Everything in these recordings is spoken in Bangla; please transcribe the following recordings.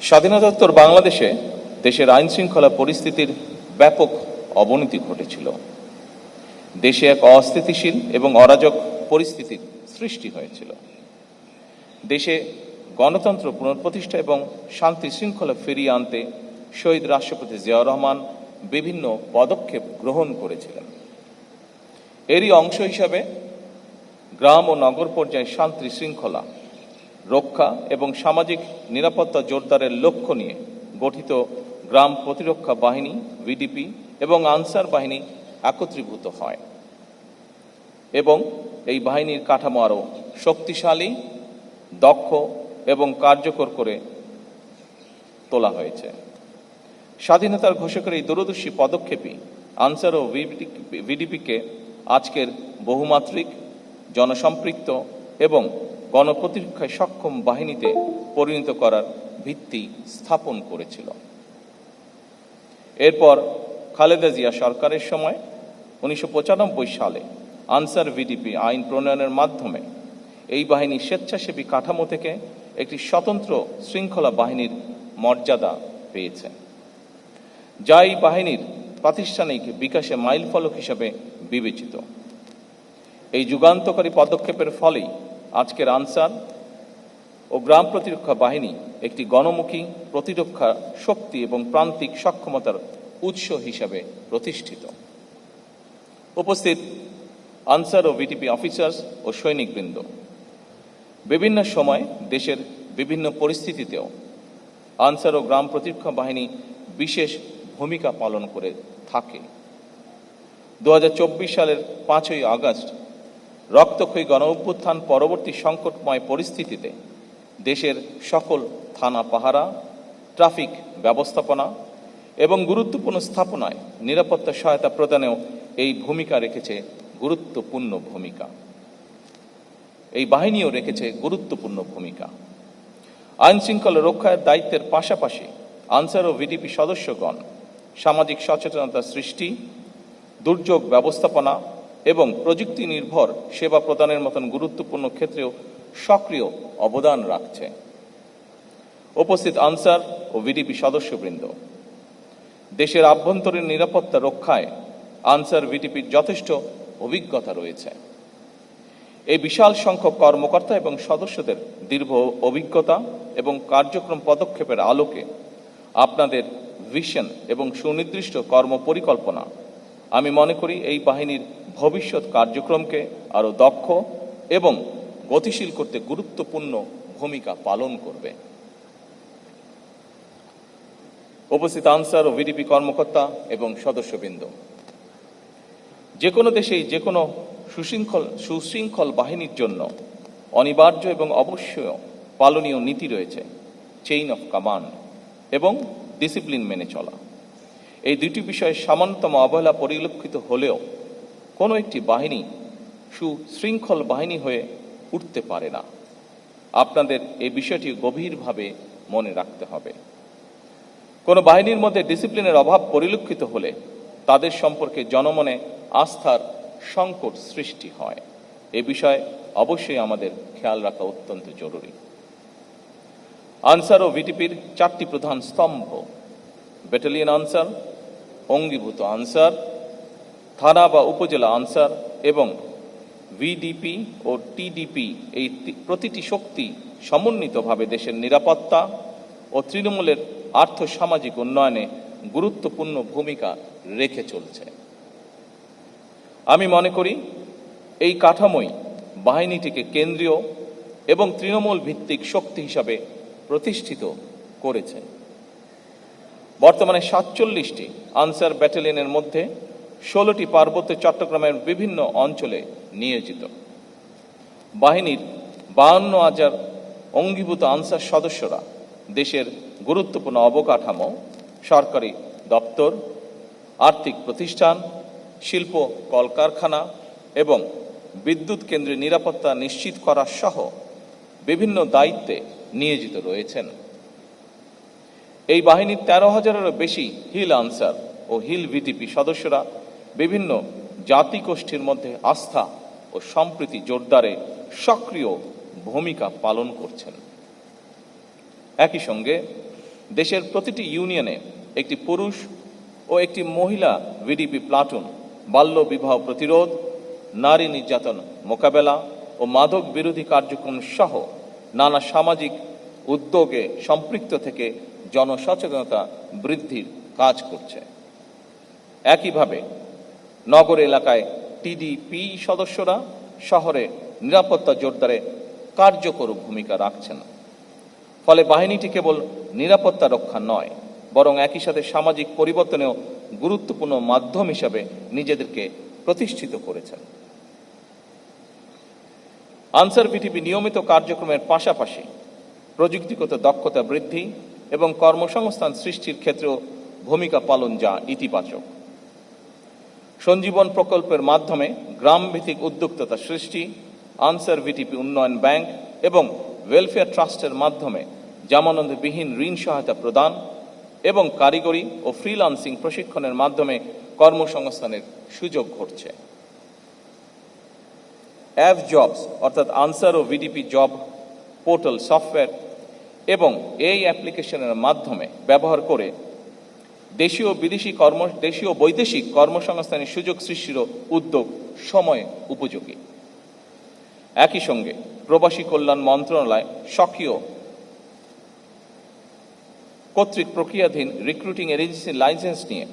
স্বাধীনতোত্তর বাংলাদেশে দেশের আইন শৃঙ্খলা পরিস্থিতির ব্যাপক অবনতি ঘটেছিল। দেশে এক অস্থিতিশীল এবং অরাজক পরিস্থিতির সৃষ্টি হয়েছিল। দেশে গণতন্ত্র পুনঃপ্রতিষ্ঠা এবং শান্তি শৃঙ্খলা ফিরিয়ে আনতে শহীদ রাষ্ট্রপতি জিয়াউর রহমান বিভিন্ন পদক্ষেপ গ্রহণ করেছিলেন। এরই অংশ হিসাবে গ্রাম ও নগর পর্যায়ে শান্তি শৃঙ্খলা রক্ষা এবং সামাজিক নিরাপত্তা জোরদারের লক্ষ্য নিয়ে গঠিত গ্রাম প্রতিরক্ষা বাহিনী ভিডিপি এবং আনসার বাহিনী একত্রীভূত হয় এবং এই বাহিনীর কাঠামো আরও শক্তিশালী, দক্ষ এবং কার্যকর করে তোলা হয়েছে। স্বাধীনতার ঘোষকের এই দূরদর্শী পদক্ষেপই আনসার ও ভিডিপিকে আজকের বহুমাত্রিক, জনসম্পৃক্ত এবং গণপ্রতিরক্ষায় সক্ষম বাহিনীতে পরিণত করার ভিত্তি স্থাপন করেছিল। এরপর খালেদা জিয়া সরকারের সময় 1995 সালে আনসার ভিডিপি আইন প্রণয়নের মাধ্যমে এই বাহিনী স্বেচ্ছাসেবী কাঠামো থেকে একটি স্বতন্ত্র শৃঙ্খলা বাহিনীর মর্যাদা পেয়েছে, যা এই বাহিনীর প্রাতিষ্ঠানিক বিকাশে মাইলফলক হিসেবে বিবেচিত। এই যুগান্তকারী পদক্ষেপের ফলেই আজকের আনসার ও গ্রাম প্রতিরক্ষা বাহিনী একটি গণমুখী প্রতিরক্ষা শক্তি এবং প্রান্তিক সক্ষমতার উৎস হিসাবে প্রতিষ্ঠিত। উপস্থিত আনসার ও ভিডিপি অফিসার্স ও সৈনিকবৃন্দ, বিভিন্ন সময় দেশের বিভিন্ন পরিস্থিতিতেও আনসার ও গ্রাম প্রতিরক্ষা বাহিনী বিশেষ ভূমিকা পালন করে থাকে। 2024 সালের 5ই আগস্ট রক্তক্ষয়ী গণ অভ্যুত্থান পরবর্তী সংকটময় পরিস্থিতিতে দেশের সকল থানা পাহারা, ট্রাফিক ব্যবস্থাপনা এবং গুরুত্বপূর্ণ স্থাপনায় নিরাপত্তা সহায়তা প্রদানেও এই ভূমিকা রেখেছে গুরুত্বপূর্ণ ভূমিকা। এই বাহিনীও রেখেছে গুরুত্বপূর্ণ ভূমিকা। আইন শৃঙ্খলা রক্ষার দায়িত্বের পাশাপাশি আনসার ও ভিডিপি সদস্যগণ সামাজিক সচেতনতা সৃষ্টি, দুর্যোগ ব্যবস্থাপনা এবং প্রযুক্তি নির্ভর সেবা প্রদানের মতন গুরুত্বপূর্ণ ক্ষেত্রেও সক্রিয় অবদান রাখছে। উপস্থিত আনসার ও ভিডিপি সদস্যবৃন্দ, দেশের আভ্যন্তরীণ নিরাপত্তা রক্ষায় আনসার ভিডিপির যথেষ্ট অভিজ্ঞতা রয়েছে। এই বিশাল সংখ্যক কর্মকর্তা এবং সদস্যদের দীর্ঘ অভিজ্ঞতা এবং কার্যক্রম পদক্ষেপের আলোকে আপনাদের ভিশন এবং সুনির্দিষ্ট কর্মপরিকল্পনা আমি মনে করি এই বাহিনীর ভবিষ্যৎ কার্যক্রমকে আরও দক্ষ এবং গতিশীল করতে গুরুত্বপূর্ণ ভূমিকা পালন করবে। উপস্থিত আনসার ও ভিডিপি কর্মকর্তা এবং সদস্যবৃন্দ, যে কোনো দেশেই যে কোনো সুশৃঙ্খল বাহিনীর জন্য অনিবার্য এবং অবশ্যই পালনীয় নীতি রয়েছে, চেইন অফ কমান্ড এবং ডিসিপ্লিন মেনে চলা। এই দুটি বিষয়ে সামান্যতম অবহেলা পরিলক্ষিত হলেও কোনো একটি বাহিনী সুশৃঙ্খল বাহিনী হয়ে উঠতে পারে না। আপনাদের এই বিষয়টি গভীরভাবে মনে রাখতে হবে। কোনো বাহিনীর মধ্যে ডিসিপ্লিনের অভাব পরিলক্ষিত হলে তাদের সম্পর্কে জনমনে আস্থার সংকট সৃষ্টি হয়। এ বিষয়ে অবশ্যই আমাদের খেয়াল রাখা অত্যন্ত জরুরি। আনসার ও ভিডিপির 4টি প্রধান স্তম্ভ, ব্যাটালিয়ন আনসার, অঙ্গীভূত আনসার, থানা বা উপজেলা আনসার এবং ভিডিপি ও টিডিপি, এই প্রতিটি শক্তি সমন্বিতভাবে দেশের নিরাপত্তা ও তৃণমূলের আর্থসামাজিক উন্নয়নে গুরুত্বপূর্ণ ভূমিকা রেখে চলছে। আমি মনে করি এই কাঠামোই বাহিনীটিকে কেন্দ্রীয় এবং তৃণমূল ভিত্তিক শক্তি হিসাবে প্রতিষ্ঠিত করেছে। বর্তমানে 47টি আনসার ব্যাটালিয়নের মধ্যে 16টি পার্বত্য চট্টগ্রামের বিভিন্ন অঞ্চলে নিয়োজিত। বাহিনীর 52,000 অঙ্গীভূত আনসার সদস্যরা দেশের গুরুত্বপূর্ণ অবকাঠামো, সরকারি দপ্তর, আর্থিক প্রতিষ্ঠান, শিল্প কলকারখানা এবং বিদ্যুৎ কেন্দ্রের নিরাপত্তা নিশ্চিত করা সহ বিভিন্ন দায়িত্বে নিয়োজিত রয়েছেন। এই বাহিনীর 13,000-এরও বেশি হিল আনসার ও হিল ভিডিপি সদস্যরা বিভিন্ন জাতিগোষ্ঠীর মধ্যে আস্থা ও সম্প্রীতি জোরদারে সক্রিয় ভূমিকা পালন করছেন। একই সঙ্গে দেশের প্রতিটি ইউনিয়নে একটি পুরুষ ও একটি মহিলা ভিডিপি প্লাটুন বাল্য বিবাহ প্রতিরোধ, নারী নির্যাতন মোকাবেলা ও মাদক বিরোধী কার্যক্রম সহ নানা সামাজিক উদ্যোগে সম্পৃক্ত থেকে জনসচেতনতা বৃদ্ধির কাজ করছে। একইভাবে নগর এলাকায় টিডিপি সদস্যরা শহরে নিরাপত্তা জোরদারে কার্যকর ভূমিকা রাখছেন। ফলে বাহিনীটি কেবল নিরাপত্তা রক্ষা নয়, বরং একই সাথে সামাজিক পরিবর্তনেও গুরুত্বপূর্ণ মাধ্যম হিসাবে নিজেদেরকে প্রতিষ্ঠিত করেছেন। আনসার ভিডিপি নিয়মিত কার্যক্রমের পাশাপাশি প্রযুক্তিগত দক্ষতা বৃদ্ধি এবং কর্মসংস্থান সৃষ্টির ক্ষেত্রেও ভূমিকা পালন যা ইতিবাচক। সঞ্জীবন প্রকল্পের মাধ্যমে গ্রামভিত্তিক উদ্যোক্তা সৃষ্টি, আনসার ভিডিপি উন্নয়ন ব্যাংক এবং ওয়েলফেয়ার ট্রাস্টের মাধ্যমে জামানতবিহীন ঋণ সহায়তা প্রদান এবং কারিগরি ও ফ্রিল্যান্সিং প্রশিক্ষণের মাধ্যমে কর্মসংস্থানের সুযোগ ঘটছে। অ্যাভ জবস অর্থাৎ আনসার ও ভিডিপি জব পোর্টাল সফটওয়্যার এবং এই অ্যাপ্লিকেশনের মাধ্যমে ব্যবহার করে দেশীয় বৈদেশিক কর্মসংস্থানের সুযোগ সৃষ্টিরও উদ্যোগ সময় উপযোগী। একই সঙ্গে প্রবাসী কল্যাণ মন্ত্রণালয় সক্রিয় কর্তৃক প্রক্রিয়াধীন রিক্রুটিং এজেন্সির লাইসেন্স নিয়ে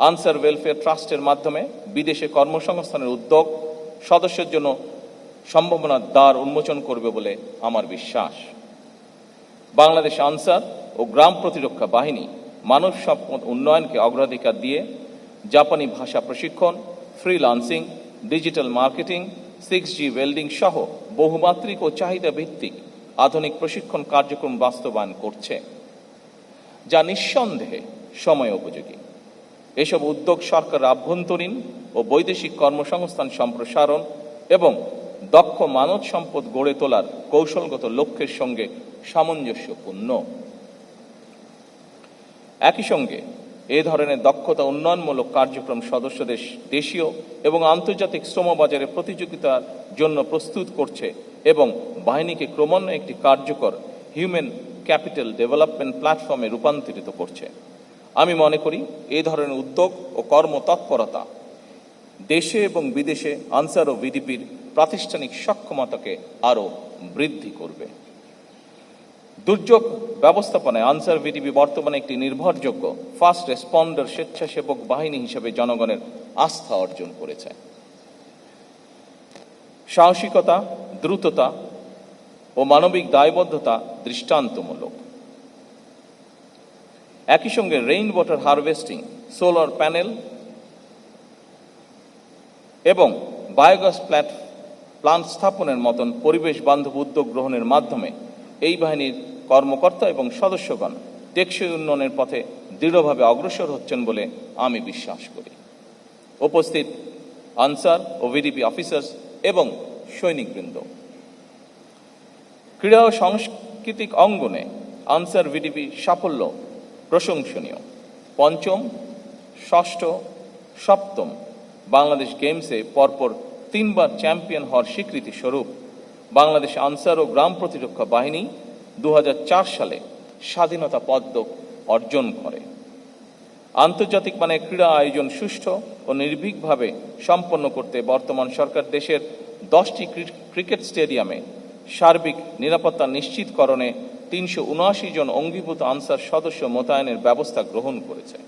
আনসার ওয়েলফেয়ার ট্রাস্টের মাধ্যমে বিদেশে কর্মসংস্থানের উদ্যোগ সদস্যের জন্য সম্ভাবনার দ্বার উন্মোচন করবে বলে আমার বিশ্বাস। বাংলাদেশ আনসার ও গ্রাম প্রতিরক্ষা বাহিনী মানব সম্পদ উন্নয়নকে অগ্রাধিকার দিয়ে জাপানি ভাষা প্রশিক্ষণ, freelancing, digital marketing, 6G welding সহ বহুমাত্রিক ও চাহিদা ভিত্তিক আধুনিক প্রশিক্ষণ কার্যক্রম বাস্তবায়ন করছে, যা নিঃসন্দেহে সময় উপযোগী। এসব উদ্যোগ সরকারের আভ্যন্তরীণ ও বৈদেশিক কর্মসংস্থান সম্প্রসারণ এবং দক্ষ মানব সম্পদ গড়ে তোলার কৌশলগত লক্ষ্যের সঙ্গে সামঞ্জস্যপূর্ণ। একই সঙ্গে এ ধরনের দক্ষতা উন্নয়নমূলক কার্যক্রম সদস্যদের দেশীয় এবং আন্তর্জাতিক শ্রমবাজারে প্রতিযোগিতার জন্য প্রস্তুত করছে এবং বাহিনীকে ক্রমান্বয়ে একটি কার্যকর হিউম্যান ক্যাপিটাল ডেভেলপমেন্ট প্ল্যাটফর্মে রূপান্তরিত করছে। আমি মনে করি এই ধরনের উদ্যোগ ও কর্মতৎপরতা দেশে এবং বিদেশে আনসার ও ভিডিপির প্রাতিষ্ঠানিক সক্ষমতাকে আরও বৃদ্ধি করবে। দুর্যোগ ব্যবস্থাপনায় আনসার ভিডিপি বর্তমানে একটি নির্ভরযোগ্য ফার্স্ট রেসপন্ডার স্বেচ্ছাসেবক বাহিনী হিসেবে জনগণের আস্থা অর্জন করেছে। সাহসিকতা, দ্রুততা ও মানবিক দায়বদ্ধতা দৃষ্টান্তমূলক। একই সঙ্গে rain water harvesting, solar panel এবং বায়োগ্যাস প্লান্ট স্থাপনের মতন পরিবেশ বান্ধব উদ্যোগ গ্রহণের মাধ্যমে এই বাহিনীর কর্মকর্তা এবং সদস্যগণ টেকসই উন্নয়নের পথে দৃঢ়ভাবে অগ্রসর হচ্ছেন বলে আমি বিশ্বাস করি। উপস্থিত আনসার ও ভিডিপি অফিসার্স এবং সৈনিকবৃন্দ, ক্রীড়া ও সাংস্কৃতিক অঙ্গনে আনসার ভিডিপি সাফল্য প্রশংসনীয়। পঞ্চম, ষষ্ঠ, সপ্তম বাংলাদেশ গেমসে পরপর 3 বার চ্যাম্পিয়ন হওয়ার স্বীকৃতি স্বরূপ বাংলাদেশ আনসার ও গ্রাম প্রতিরক্ষা বাহিনী 2004 সালে স্বাধীনতা পদক অর্জন করে। আন্তর্জাতিক মানের ক্রীড়া আয়োজন সুষ্ঠু ও নির্ভীকভাবে সম্পন্ন করতে বর্তমান সরকার দেশের 10টি ক্রিকেট স্টেডিয়ামে সার্বিক নিরাপত্তা নিশ্চিতকরণে 379 জন অঙ্গীভূত আনসার সদস্য মোতায়েনের ব্যবস্থা গ্রহণ করেছে।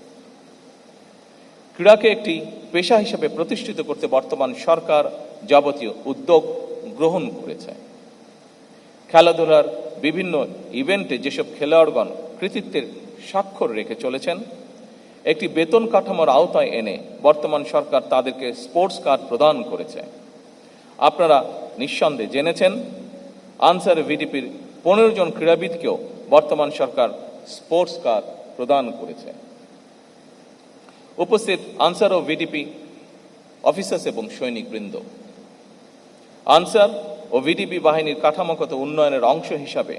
ক্রীড়াকে একটি পেশা হিসেবে প্রতিষ্ঠিত করতে বর্তমান সরকার যাবতীয় উদ্যোগ গ্রহণ করেছে। খেলাধুলার বিভিন্ন ইভেন্টে যেসব খেলোয়াড়গণ কৃতিত্বের স্বাক্ষর রেখে চলেছেন, একটি বেতন কাঠামোর আওতায় এনে বর্তমান সরকার তাদেরকে স্পোর্টস কার্ড প্রদান করেছে। আপনারা নিঃসন্দেহে জেনেছেন আনসার ভিডিপির 15 জন ক্রীড়াবিদকেও বর্তমান সরকার স্পোর্টস কার্ড প্রদান করেছে। উপস্থিত আনসার ও ভিডিপি অফিসার্স এবং সৈনিকবৃন্দ, আনসার ও ভিডিপি বাহিনীর কাঠামোগত উন্নয়নের অংশ হিসাবে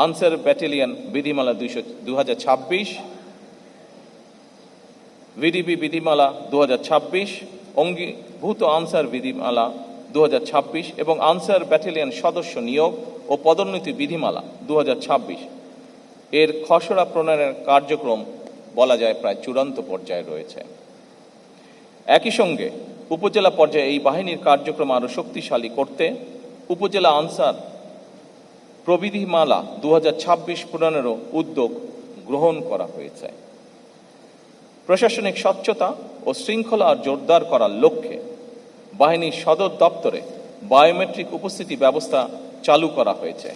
আনসার ব্যাটালিয়ন বিধিমালা 2026, ভিডিপি বিধিমালা 2026, অঙ্গীভূত আনসার বিধিমালা 2026 এবং আনসার ব্যাটালিয়ন সদস্য নিয়োগ ও পদোন্নতি বিধিমালা 2026 এর খসড়া প্রণয়নের কার্যক্রম বলা যায় প্রায় চূড়ান্ত পর্যায়ে রয়েছে। একই সঙ্গে উপজেলা পর্যায়ে এই বাহিনীর কার্যক্রম আরও শক্তিশালী করতে উপজেলা আনসার প্রবিধিমালা 2026 প্রণয়নেরও উদ্যোগ গ্রহণ করা হয়েছে। প্রশাসনিক স্বচ্ছতা ও শৃঙ্খলা জোরদার করার লক্ষ্যে বাহিনীর সদর দপ্তরে বায়োমেট্রিক উপস্থিতি ব্যবস্থা চালু করা হয়েছে,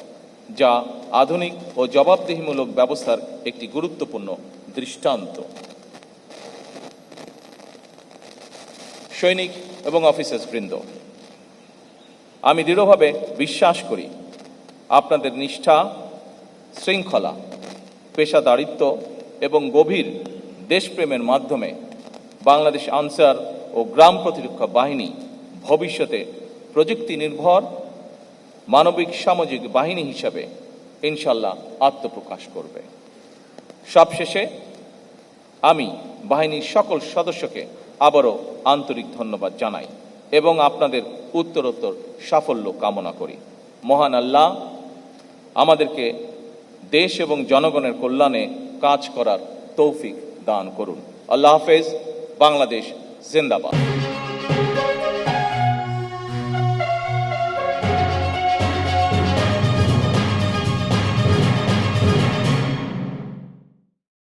যা আধুনিক ও জবাবদিহিমূলক ব্যবস্থার একটি গুরুত্বপূর্ণ দৃষ্টান্ত। সৈনিক এবং অফিসার্সবৃন্দ, আমি দৃঢ়ভাবে বিশ্বাস করি আপনাদের নিষ্ঠা, শৃঙ্খলা, পেশাদারিত্ব এবং গভীর দেশপ্রেমের মাধ্যমে বাংলাদেশ আনসার ও গ্রাম প্রতিরক্ষা বাহিনী ভবিষ্যতে প্রযুক্তি নির্ভর মানবিক সামাজিক বাহিনী হিসাবে ইনশাল্লাহ আত্মপ্রকাশ করবে। সবশেষে আমি বাহিনীর সকল সদস্যকে আবারও আন্তরিক ধন্যবাদ জানাই এবং আপনাদের উত্তরোত্তর সাফল্য কামনা করি। মহান আল্লাহ আমাদেরকে দেশ এবং জনগণের কল্যাণে কাজ করার তৌফিক দান করুন। আল্লাহ হাফেজ। বাংলাদেশ জিন্দাবাদ।